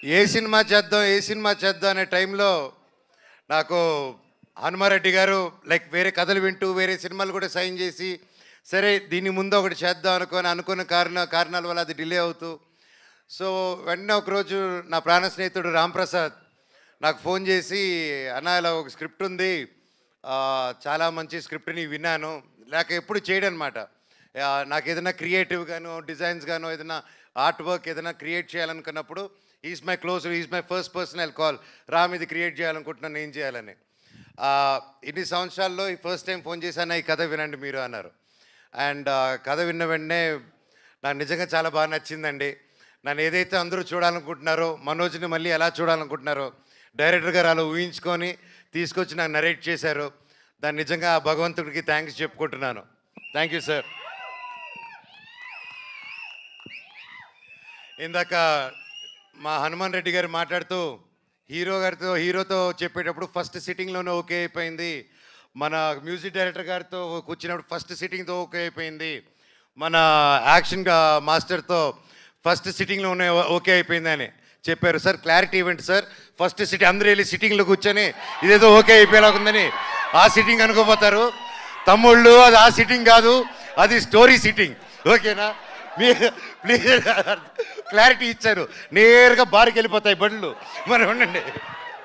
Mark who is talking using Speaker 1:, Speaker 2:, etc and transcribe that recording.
Speaker 1: ఏ cinema చేద్దాం అనే టైంలో నాకు హనుమారెడ్డి గారు లైక్ వేరే కథలు వింటూ వేరే సినిమాలు కూడా సైన్ చేసి సరే దీని ముందు ఒకటి చేద్దాం అనుకున్న కారణాల వల్ల అది డిలే అవుతూ సో వెంటనే ఒకరోజు నా ప్రాణ స్నేహితుడు రాంప్రసాద్ నాకు ఫోన్ చేసి అన్న ఇలా ఒక స్క్రిప్ట్ ఉంది, చాలా మంచి స్క్రిప్ట్ని విన్నాను, లేక ఎప్పుడు చేయడనమాట. నాకు ఏదైనా క్రియేటివ్ గాను డిజైన్స్ గాను ఏదైనా ఆర్ట్ వర్క్ ఏదైనా క్రియేట్ చేయాలనుకున్నప్పుడు is my close, is my first personal call, Ram ఇది క్రియేట్ చేయాలనుకుంటున్నాను ఏం చేయాలని. ఇన్ని సంవత్సరాల్లో ఈ ఫస్ట్ టైం ఫోన్ చేశాను, ఈ కథ వినండి మీరు అన్నారు. అండ్ కథ విన్న వెంటనే నాకు నిజంగా చాలా బాగా నచ్చిందండి. నన్ను ఏదైతే అందరూ చూడాలనుకుంటున్నారో, మనోజ్ని మళ్ళీ ఎలా చూడాలనుకుంటున్నారో డైరెక్టర్ గారు అలా ఊహించుకొని తీసుకొచ్చి నాకు నరేట్ చేశారు. దాన్ని నిజంగా భగవంతుడికి థ్యాంక్స్ చెప్పుకుంటున్నాను. Thank you sir. ఇందాక మా హనుమాన్ రెడ్డి గారు మాట్లాడుతూ హీరోతో చెప్పేటప్పుడు ఫస్ట్ సిట్టింగ్లోనే ఓకే అయిపోయింది, మన మ్యూజిక్ డైరెక్టర్ గారితో కూర్చున్నప్పుడు ఫస్ట్ సిట్టింగ్తో ఓకే అయిపోయింది, మన యాక్షన్ మాస్టర్తో ఫస్ట్ సిట్టింగ్లోనే ఓకే అయిపోయింది అని చెప్పారు. సార్ క్లారిటీ ఇవ్వండి సార్, ఫస్ట్ సిట్టింగ్ అందరూ వెళ్ళి సిట్టింగ్లో కూర్చొని ఇదేదో ఓకే అయిపోయేలాగుందని ఆ సిట్టింగ్ అనుకోపోతారు. తమ్ముళ్ళు అది ఆ సిట్టింగ్ కాదు, అది స్టోరీ సిట్టింగ్, ఓకేనా? మీరు ప్లీజ్ క్లారిటీ ఇచ్చారు, నేరుగా బార్కి వెళ్ళిపోతాయి బండ్లు. మరి ఉండండి.